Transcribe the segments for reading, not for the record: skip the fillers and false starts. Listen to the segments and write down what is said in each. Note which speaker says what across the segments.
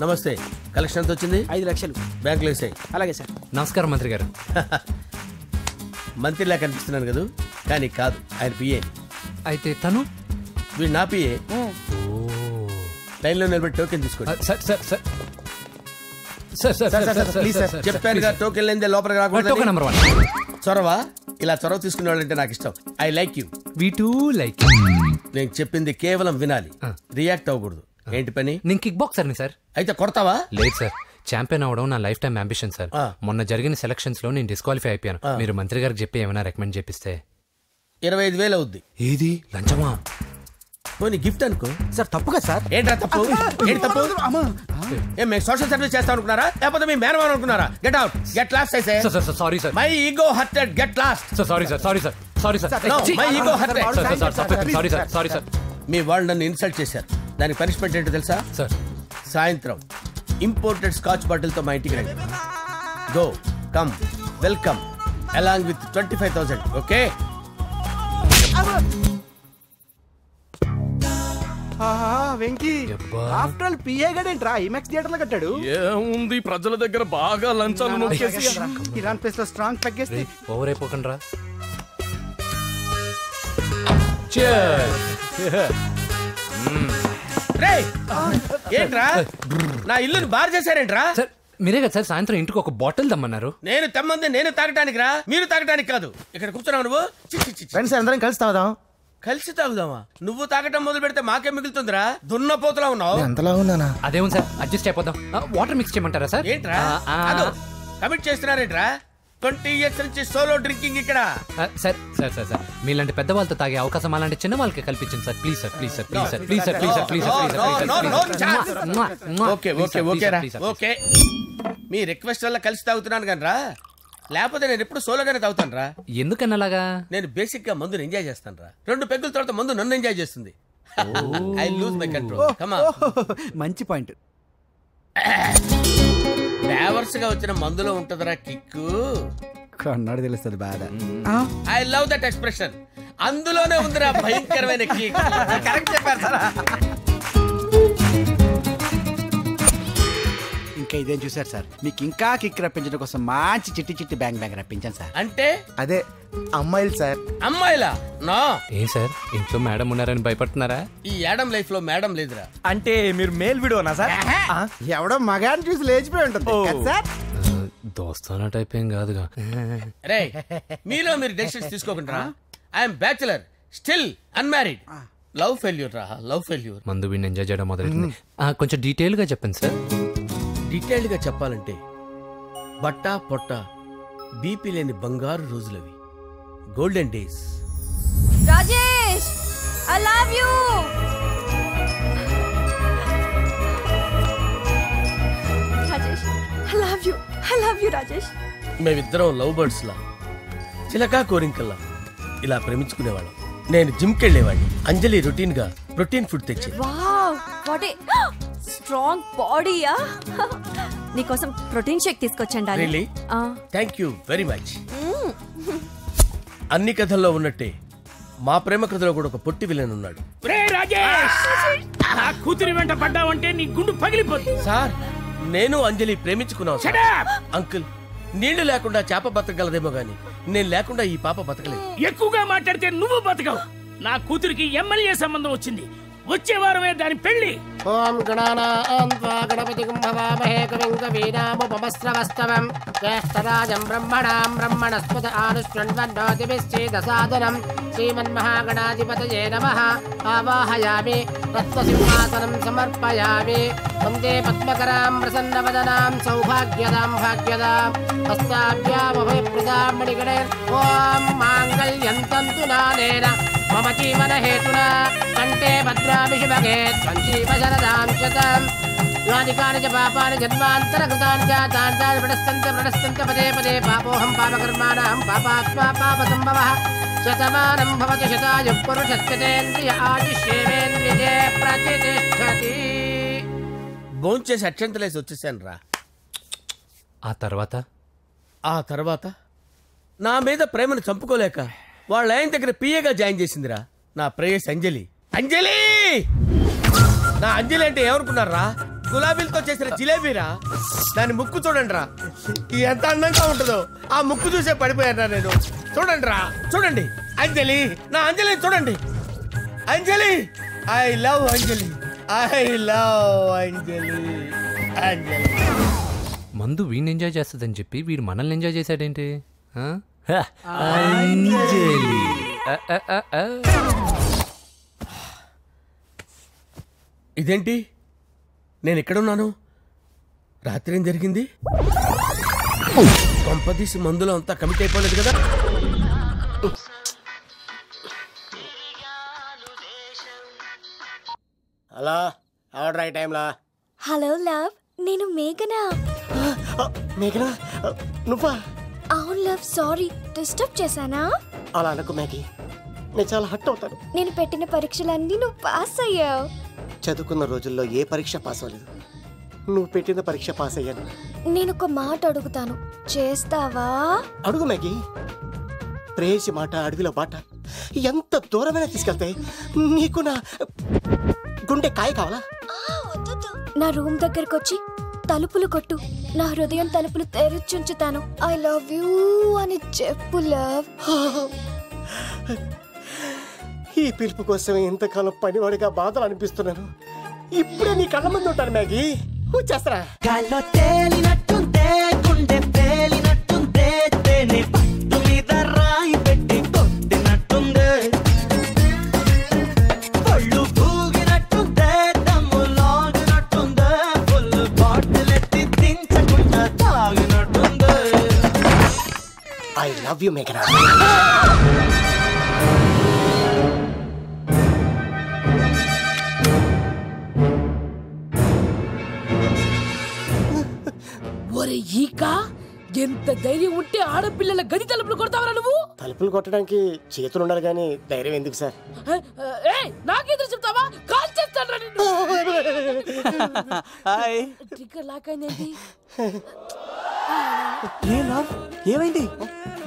Speaker 1: నమస్తే. కలెక్షన్ ఎంత వచ్చింది?
Speaker 2: 5 లక్షలు.
Speaker 1: బ్యాంకులో వేసాయి.
Speaker 2: అలాగే సార్.
Speaker 3: నమస్కారం మంత్రి గారు.
Speaker 1: మంత్రిలా కనిపిస్తున్నాను కదా, కానీ కాదు, ఆయన పిఏ.
Speaker 3: అయితే తను
Speaker 1: వీడు నా పిఏ. లైన్లో నిలబడి టోకెన్ తీసుకోండి. చెప్పానుగా, టోకెన్ లేదే లోపలికి రాకూడదు.
Speaker 3: Token number 1.
Speaker 1: చొరవ. ఇలా చొరవ తీసుకునే వాళ్ళంటే నాకు ఇష్టం. I like you.
Speaker 3: We two like.
Speaker 1: నేను చెప్పింది కేవలం వినాలి, రియాక్ట్ అవ్వకూడదు. ఏంటి పని?
Speaker 3: నేను కిక్ బాక్సర్ని సార్.
Speaker 1: అయితే కొడతావా?
Speaker 3: లేదు సార్, ఛాంపియన్ అవడం నా లైఫ్ టైం అంబిషన్ సార్. మొన్న జరిగిన సెలక్షన్స్ లో నేను డిస్క్వాలిఫై అయిపోయాను. మీరు మంత్రి గారికి చెప్పి ఏమైనా రికమెండ్ చేపిస్తే.
Speaker 1: 25,000 అవుద్ది.
Speaker 3: ఏది లంచమా?
Speaker 1: పోనీ గిఫ్ట్ అనుకో.
Speaker 2: సార్ తప్పుగా సార్.
Speaker 1: ఏంట్రా తప్పు? ఏంటి తప్పు? ఏం మేము సోషల్ సర్వీస్ చేస్తాం అనుకున్నారా, లేకపోతే మీ మేనమాన్ అనుకున్నారా? Get out, get lost. అయితే
Speaker 3: sorry sir,
Speaker 1: my ego hurted, get lost.
Speaker 3: Sorry sir, sorry sir, sorry sir,
Speaker 1: my ego hurted.
Speaker 3: Sorry sir, sorry sir.
Speaker 1: మీ వాళ్ళు నన్ను ఇన్సల్ట్ చేశారు. దానికి పనిష్మెంట్ ఏంటో తెలుసా?
Speaker 3: సార్,
Speaker 1: సాయంత్రం ఇంపోర్టెడ్ స్కాచ్ బాటిల్ తో మా ఇంటికి రండి. Go come welcome along with 25,000. Okay?
Speaker 2: Venky after all PA గడేంట్రా ఇమెక్స్ థియేటర్ లో కట్టాడు.
Speaker 4: ఏముంది, ప్రజల దగ్గర బాగా లంచాలు నొక్కేసి
Speaker 2: ఇరాన్ ప్లేస్ లో స్ట్రాంగ్ తగ్గేస్తే
Speaker 3: ఓవర్ అయిపోకండి రా.
Speaker 1: ఏంట్రా నా ఇల్లుని బార్ చేశారేంట్రా?
Speaker 3: సార్ మీరే కదా సార్ సాయంత్రం ఇంటికి ఒక బాటిల్ దమ్మన్నారు.
Speaker 1: నేను తెమ్మంది నేను తాగటానికి రా, మీరు తాగటానికి కాదు. ఇక్కడ కూర్చున్నావు నువ్వు.
Speaker 2: ఫ్రెండ్స్ అందరం కలిసి తాగుదాం.
Speaker 1: కలిసి తాగుదామా? నువ్వు తాగటం మొదలు పెడితే మాకే మిగులుతుందిరా. దున్నపోతులా ఉన్నావు.
Speaker 2: ఎంతలా ఉన్నానా?
Speaker 3: అదేమో సార్, అడ్జస్ట్ అయిపోదాం. వాటర్ మిక్స్ చేయమంటారా సార్?
Speaker 1: ఏంట్రా కమిట్ చేస్తున్నారేంట్రా? 20 years నుంచి సోలో డ్రింకింగ్ ఇక్కడ.
Speaker 3: సార్ సార్ సార్ సార్ మీలాంటి పెద్ద వాళ్ళతో తాగే అవకాశం అలాంటి చిన్న వాళ్ళకి కల్పించండి sir. Please sir, please sir, please sir, please sir, please sir, please sir.
Speaker 1: Okay okay okay రా, ఓకే. మీ రిక్వెస్ట్ వల్ల కలిసి తాగుతున్నాను కానీ రా, లేకపోతే నేను ఎప్పుడు సోలోగానే తాగుతాను రా.
Speaker 3: ఎందుకన్నా అలాగా?
Speaker 1: నేను బేసిక్ గా మందుని ఎంజాయ్ చేస్తాను రా. 2 పెగ్గుల తర్వాత మందు నన్ను ఎంజాయ్ చేస్తుంది. I lose my control. Come on.
Speaker 2: మంచి పాయింట్.
Speaker 1: ఫ్లేవర్స్ గా వచ్చిన మందులో ఉంటదరా కిక్కు.
Speaker 2: కన్నాడు తెలుస్తుంది బాధ.
Speaker 1: I love that expression. అందులోనే ఉందిరా భయంకరమైన కిక్. కరెక్ట్ చెప్పారు సార్.
Speaker 2: ఇంకా ఇదేం చూసారు సార్, మీకు ఇంకా కిక్ రప్పించడం కోసం మంచి చిట్టి చిట్టి బ్యాంగ్ బ్యాంగ్ రప్పించాను సార్.
Speaker 1: అంటే
Speaker 2: అదే అమ్మాయిలు సార్.
Speaker 1: అమ్మాయిలా? నా
Speaker 3: ఏం సార్ ఇంట్లో మేడం ఉన్నారని భయపడుతున్నారా?
Speaker 1: ఈ యాడమ్ లైఫ్ లో మేడం లేదురా.
Speaker 4: అంటే మీరు మేల్ వీడియోనా సార్?
Speaker 2: ఎవడో మగాన్ని చూసి లేచిపోయి ఉంటుంది కదా సార్.
Speaker 3: దోస్తానా టైప్ ఏం కాదుగా.
Speaker 1: రే మీలో మీరు డెసిషన్స్ తీసుకోకుండా. I'm bachelor, still unmarried. Love failure రా, లవ్ ఫెయిల్యూర్.
Speaker 3: మందు వీడిని ఎంజాయ్ చేయడం మొదలైంది. కొంచెం డీటెయిల్ గా చెప్పండి సార్.
Speaker 1: డీటెయిల్డ్ గా చెప్పాలంటే బట్టా పొట్ట బీపీ లేని బంగారు రోజులవి, golden days.
Speaker 5: Rajesh, I love you. Rajesh, I love you, I love you Rajesh.
Speaker 1: మేమిద్దరం లవ్ బర్డ్స్ లా, చిలకా కోరింకల్లా ఇలా ప్రేమించుకునేవాళ్ళం. నేను జిమ్కి వెళ్ళేవాడిని. అంజలి రొటీన్ గా ప్రోటీన్ ఫుడ్ తెచ్చి.
Speaker 5: వావ్, వాట్ ఏ స్ట్రాంగ్ బాడీయా. నీకోసం ప్రోటీన్ షేక్ తీసుకొచ్చండి.
Speaker 1: Really? Thank you very much. అన్ని కథల్లో ఉన్నట్టే మా ప్రేమ కథలో కూడా ఒక పొట్టి విలన్ ఉన్నాడు.
Speaker 4: కూతురి వెంట పడ్డావంటే నీ గుండు పగిలిపోతుంది.
Speaker 1: సార్ నేను అంజలి ప్రేమించుకున్నాను. అంకుల్, నీళ్లు లేకుండా చేప బతకగలదేమో గాని నేను లేకుండా ఈ పాప బతకలేదు.
Speaker 4: ఎక్కువగా మాట్లాడితే నువ్వు బతకవు. నా కూతురికి ఎమ్మెల్యే సంబంధం వచ్చింది. వచ్చే వారమే దాని పెళ్లి.
Speaker 6: ఓం గణపతి కుంభవామహే కవిం కవీనాముపమస్రవస్తవం జ్యేష్ఠరాజం బ్రహ్మణాం బ్రహ్మణస్పత ఆనుష్ణ్వన్నోతిభిశ్చేదసాదనం శ్రీమన్మహాగణాధిపతయే నమః. ఆవాహయామి రత్నసింహాసనం సమర్పయామి. వందే పద్మకరాం ప్రసన్నవదనాం సౌభాగ్యదాం భాగ్యదాం హస్తాభ్యామభయప్రదాం మణిగణే. ఓం మాంగళ్యం తంతు నానేన మమ జీవన హేతునా కంటే భద్రామి శుభగే సంజీవ శరదాం శతం. యాదికాని చ పాపాని జన్మాంతరకృతాని చ తాని ప్రణశ్యంత పదే పదే పాపోహం పాపకర్మాణం పాపాత్మా పాపసంభవః. శతమానం భవతి శతాయుః పురుషస్యేంద్రియ ఆయుష్యేంద్రియే ప్రతిష్టతి.
Speaker 1: భోంచేసి అక్షంతలేసి వచ్చేసాను రా. ఆ తర్వాత నా మీద ప్రేమను చంపుకోలేక వాళ్ళ ఆయన దగ్గర పిఏగా జాయిన్ చేసిందిరా నా ప్రేయస్ అంజలి. అంజలి! నా అంజలి అంటే ఏమనుకున్నారా? గులాబీలతో చేసిన జిలేబీరా. దాని ముక్కు చూడండి రా, ఎంత అందంగా ఉంటుందో. ఆ ముక్కు చూసే పడిపోయారా నేను. చూడండి రా, చూడండి. అంజలి, నా అంజలి చూడండి. Anjali, I love Anjali, I love Anjali. Anjali
Speaker 3: మందు వీడిని ఎంజాయ్ చేస్తుందని చెప్పి వీడు మనల్ని ఎంజాయ్ చేశాడేంటి? అంజలి.
Speaker 1: ఇదేంటి, నేను ఎక్కడున్నాను? రాత్రి ఏం జరిగింది? కొంపదీసి మందులో అంతా కమిట్ అయిపోలేదు కదా?
Speaker 7: హలో, ఎవరు రైట్ టైంలా?
Speaker 5: హలో లవ్, నేను మేఘనా.
Speaker 7: మేఘనా, నువ్వా?
Speaker 5: అవును లవ్, సారీ డిస్టర్బ్ చేశానా?
Speaker 7: అలా అనకు మ్యాగీ, నేను చాలా హట్ అవుతాను.
Speaker 5: నేను పెట్టిన పరీక్షలన్నీ నువ్వు పాస్ అయ్యావు.
Speaker 7: చదువుకున్న రోజుల్లో ఏ పరీక్ష పాస్ అవ్వలేదు. నువ్వు పెట్టిన పరీక్ష పాస్ అయ్యాను.
Speaker 5: నేను ఒక మాట అడుగుతాను, చేస్తావా?
Speaker 7: అడుగు మ్యాగీ. ప్రేయసి మాట అడవిలో బాట ఎంత దూరమైనా తీసుకెళ్తాయి. నీకు నా గుండె కాయ కావాలా?
Speaker 5: నా రూమ్ దగ్గరకు వచ్చి తలుపులు కొట్టు, నా హృదయం తలుపులు తెరిచుంచుతాను. ఐ లవ్ యూ అని చెప్పు లవ్.
Speaker 7: ఈ పిలుపు కోసమే ఇంతకాలం పనివాడిగా బాధలు అనిపిస్తున్నాను. ఇప్పుడే నీ కళ్ళ ముందు ఉంటాను మ్యాగీ. వచ్చేస్తారా?
Speaker 8: గాల్లో తేలినట్టుంటే గుండె పేలినట్టుంటే తేనె పట్టు మీద రాయి పెట్టి కొట్టినట్టుందే పళ్ళు పూగినట్టుందే దమ్ము లాగినట్టుందే ఫుల్ బాటిల్ ఎత్తి దించకుండా తాగినట్టుందే.
Speaker 7: ఐ లవ్ యూ మేఘనా.
Speaker 4: ఒరే ఈక, ఎంత ధైర్యం ఉంటే ఆడపిల్లల గది తలుపులు కొడతావరా నువ్వు?
Speaker 7: తలుపులు కొట్టడానికి చేతులు ఉండాలి కానీ ధైర్యం ఎందుకు సార్?
Speaker 4: నాకెదురు చెప్తావా? కాల్ చేస్తాను నిన్ను. ట్రిగ్గర్ లాక్ అయిందేంటి?
Speaker 8: ఏమైంది?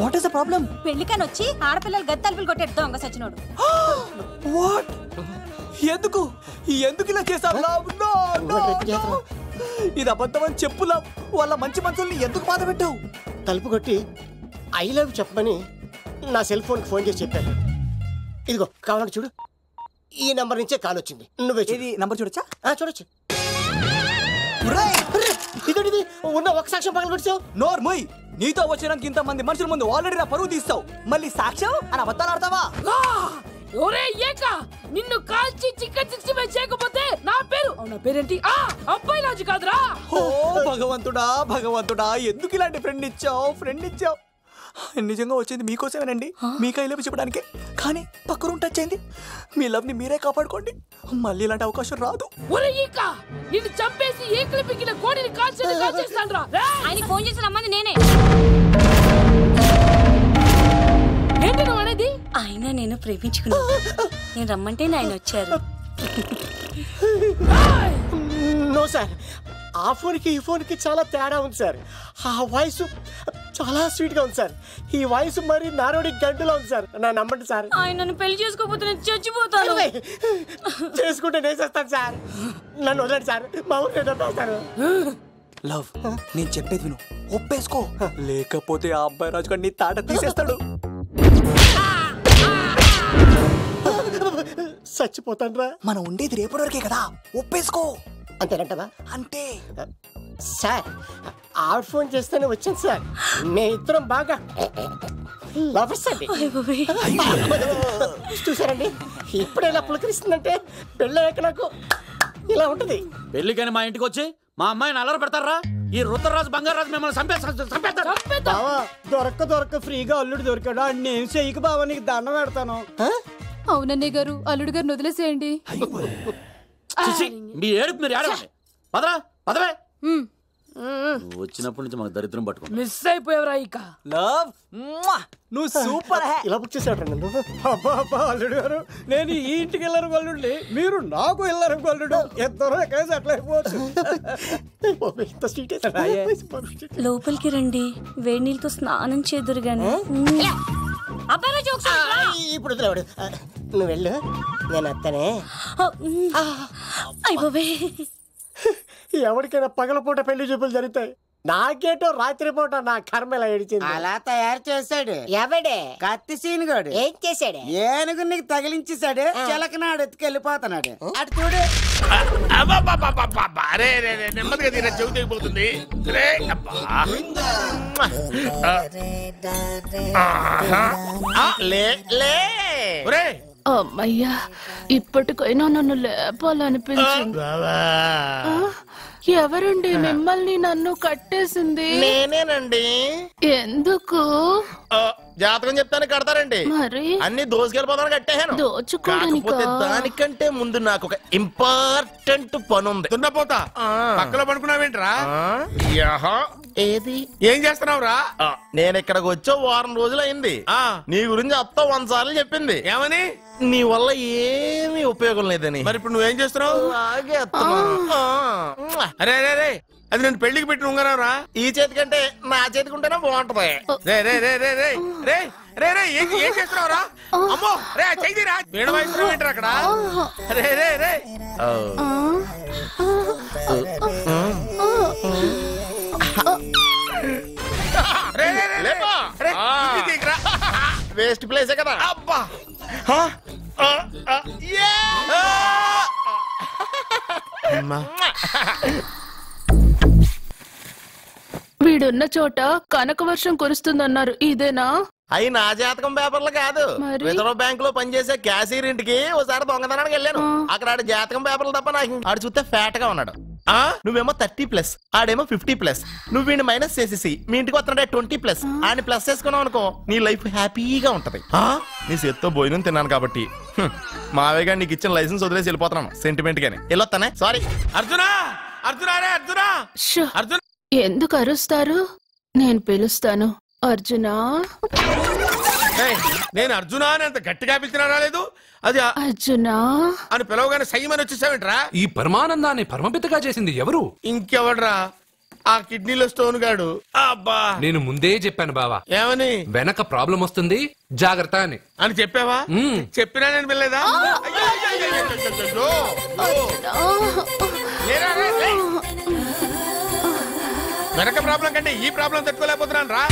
Speaker 8: What is the problem?
Speaker 9: పెళ్లికని వచ్చి ఆడపిల్లలు గది తలుపులు కొట్టాడు దొంగ సచ్చినోడు.
Speaker 8: వాట్? ఎందుకు ఇలా చేసావు? ఇది అబద్ధం అని చెప్పు లవ్. వాళ్ళ మంచి మనుషుల్ని ఎందుకు బాధ పెట్టావు?
Speaker 7: తలుపు కొట్టి ఐ లవ్ చెప్పమని నా సెల్ ఫోన్కి ఫోన్ చేసి చెప్పాను. ఇదిగో కావాలంటే చూడు, ఈ నంబర్ నుంచే కాల్ వచ్చింది. నువ్వే
Speaker 8: ఇది నంబర్ చూడొచ్చా?
Speaker 7: చూడొచ్చు. ఇది ఉన్న ఒక సాక్ష్యం పగల కొట్టావు.
Speaker 8: నోర్మోయ్, నీతో వచ్చినాక ఇంతమంది మనుషుల ముందు ఆల్రెడీ నా పరువు తీస్తావు, మళ్ళీ సాక్ష్యం అని అబద్ధాలు ఆడతావా?
Speaker 4: ఒరే ఏక, నిన్ను కాల్చి చికెన్ 65 చేయకపోతే నా పేరేంటి? అబ్బాయి రాజు కాదురా.
Speaker 8: ఓ భగవంతుడా, ఎందుకు ఇలాంటి ఫ్రెండ్ ఇచ్చావు? నిజంగా వచ్చింది మీకోసమేనండి, మీకు ఐ లవ్ చెప్పడానికి. కానీ పక్క రూమ్ టచ్ అయింది. మీ లవ్ ని మీరే కాపాడుకోండి, మళ్ళీ ఇలాంటి అవకాశం రాదు.
Speaker 4: ఒరే ఈక, నిన్ను చంపేసి ఏకలు పిగిన కోడిని కాల్చేస్తానురా.
Speaker 9: ఆయన ఫోన్ చేసి రమ్మంది నేనే.
Speaker 4: ఏంటి నువ్వు అనేది?
Speaker 9: ఆయన నేను ప్రేమించుకున్నా, నేను రమ్మంటే ఆయన వచ్చారు.
Speaker 7: నో సార్, ఆ ఫోన్కి ఈ ఫోన్కి చాలా తేడా ఉంది సార్. ఆ వాయిస్ చాలా స్వీట్ గా ఉంది సార్. ఈ వాయిస్ మరి నారోడి గంటలో ఉంది సార్. నా నమ్మండి సార్.
Speaker 9: ఆయన నన్ను పెళ్లి చేసుకోకపోతే నేను చచ్చిపోతాను.
Speaker 7: చేసుకుంటే నేను చేస్తాను సార్. నన్ను వదలండి సార్, మా ఊరు డబ్బేస్తారు.
Speaker 8: లవ్, నేను చెప్పేది విను, ఒప్పేసుకో, లేకపోతే ఆ అబ్బాయి రాజు గారిని తాట తీసేస్తాడు.
Speaker 7: చచ్చిపోతాను రా.
Speaker 8: మనం ఉండేది రేపటి వరకే కదా, ఒప్పేసుకో.
Speaker 7: అంతేనంటవా?
Speaker 8: అంతే
Speaker 7: సార్. ఆవిడ ఫోన్ చేస్తేనే వచ్చాను సార్. మే ఇద్దరం బాగా లవర్స్ అండి. చూసారండి, ఇప్పుడే ఇలా పులకరిస్తుందంటే పెళ్ళయ్యాక నాకు ఇలా ఉంటది.
Speaker 10: పెళ్లికని మా ఇంటికి వచ్చి మా అమ్మాయిని అల్లరి పెడతారా? ఈ రుద్రరాజు బంగారాజు మిమ్మల్ని చంపేస్తారు.
Speaker 2: దొరక్క ఫ్రీగా అల్లుడు దొరికాడు. నేను చెయ్యికి బావా నీకు దండం పెడతాను.
Speaker 9: అవునన్నయ్య గారు, అల్లుడు గారిని వదిలేసేయండి.
Speaker 10: మీ ఏడుపు మీరు ఏడవండి. పదవే. వచ్చినప్పటి నుంచి మాకు దరిద్రం పట్టుకో.
Speaker 4: మిస్ అయిపోయావురా ఈక.
Speaker 8: లవ్, నువ్వు సూపర్.
Speaker 7: ఇలా బుక్ చేసాడు నువ్వు.
Speaker 2: అబ్బా అల్లుడు గారు, నేను ఈ ఇంటికి వెళ్ళరు గల్లుండి, మీరు నాకు వెళ్ళరు గల్లుడు. ఇద్దరు ఎక్కడ సెటిల్ అయిపోవచ్చు.
Speaker 9: లోపలికి రండి, వేడి నీళ్ళతో స్నానం చేదురు గాని.
Speaker 7: ఇప్పుడు నువ్వు వెళ్ళు, నేను అత్తనే.
Speaker 9: అయిపోవే.
Speaker 7: ఎవరికైనా పగలపూట పెళ్లి చూపులు జరుగుతాయి, నాకేటో రాత్రిపూట నా కర్మ ఇలా ఏడిచింది.
Speaker 11: అలా తయారు చేశాడు ఎవడే కత్తి సీనుగాడు. ఏం చేశాడు? ఏనుగు నీకు తగిలించేశాడు, చిలకనాడు ఎత్తుకెళ్ళిపోతున్నాడు. అటు చూడు.
Speaker 1: నెమ్మదిగా తీరా చెవి తెగిపోతుంది.
Speaker 4: అమ్మయ్యా, ఇప్పటికైనా నన్ను లేపాలనిపించింది. ఎవరండి మిమ్మల్ని నన్ను కట్టేసింది?
Speaker 1: నేనేనండి.
Speaker 4: ఎందుకు?
Speaker 1: జాతకం చెప్తాను కడతారండి.
Speaker 4: మరి
Speaker 1: అన్ని దోసుకెళ్ళిపోతాను కట్టేహాను. కాకపోతే దానికంటే ముందు నాకు ఒక ఇంపార్టెంట్ పని ఉంది. దున్నపోతా పక్కలో పడుకున్నావేంట్రా? ఏది ఏం చేస్తున్నావురా? నేను ఇక్కడికి వచ్చో వారం రోజులు అయింది. నీ గురించి అత్త 100 సార్లు చెప్పింది. ఏమని? నీ వల్ల ఏమీ ఉపయోగం లేదని. మరి ఇప్పుడు నువ్వేం చేస్తున్నావు? అరే అరే రే, అది నేను పెళ్లికి పెట్టిన ఉంగరారా. ఈ చేతి కంటే నా చేతికి ఉంటేనే బాగుంటది. రే రే రే రే రే రే రే రే ఏం చేస్తున్నావురా? అమ్మో రే చెయ్యిరా. వీడ వయసు ఏంటారు అక్కడ? రే రే రే వేస్ట్ ప్లేసే కదా. అబ్బా
Speaker 4: వీడున్న చోట కనక వర్షం కురుస్తుందన్నారు, ఇదేనా?
Speaker 1: అయి నా జాతకం పేపర్లు కాదు. రిజర్వ్ బ్యాంక్ లో పనిచేసే క్యాషియర్ ఇంటికి ఒకసారి దొంగతనానికి వెళ్ళాను. అక్కడ ఆడు జాతకం పేపర్లు తప్ప నాకు ఆడు చూస్తే ఫ్యాట్ గా ఉన్నాడు. నువ్వేమో 30+, ఆడేమో 50+. నువ్వు వీడిని మైనస్ చేసేసి మీ ఇంటికి వస్తున్నాడే 20+, ఆడిని ప్లస్ చేసుకున్నావు అనుకో, నీ లైఫ్ హ్యాపీగా ఉంటది. నీ చేత్తో భోజనం తిన్నాను కాబట్టి మావేగా నీకు ఇచ్చిన లైసెన్స్ వదిలేసి వెళ్ళిపోతున్నాను సెంటిమెంట్ గాని. వెళ్ళొస్తానే. సారీ. అర్జునా అర్జునా రే అర్జునా అర్జున్.
Speaker 4: ఎందుకు అరుస్తారు? నేను పిలుస్తాను. అర్జునా.
Speaker 1: నేను అర్జునా అని అంత గట్టిగా పిలిచినా రాలేదు. అది
Speaker 4: అర్జునా
Speaker 1: అని పిలవగానే సైమని వచ్చేసావేంట్రా?
Speaker 3: ఈ పరమానందాన్ని పరమపితగా చేసింది ఎవరు?
Speaker 1: ఇంకెవడ్రా? ఆ కిడ్నీలో స్టోన్ గాడు. అబ్బా,
Speaker 3: నేను ముందే చెప్పాను బావా.
Speaker 1: ఏమని? వెనక
Speaker 3: ప్రాబ్లం వస్తుంది, జాగ్రత్త అని
Speaker 1: చెప్పావా? చెప్పినా నేను వెళ్ళలేదా? వెనక ప్రాబ్లం కంటే ఈ ప్రాబ్లం తట్టుకోలేకపోతున్నాను రా.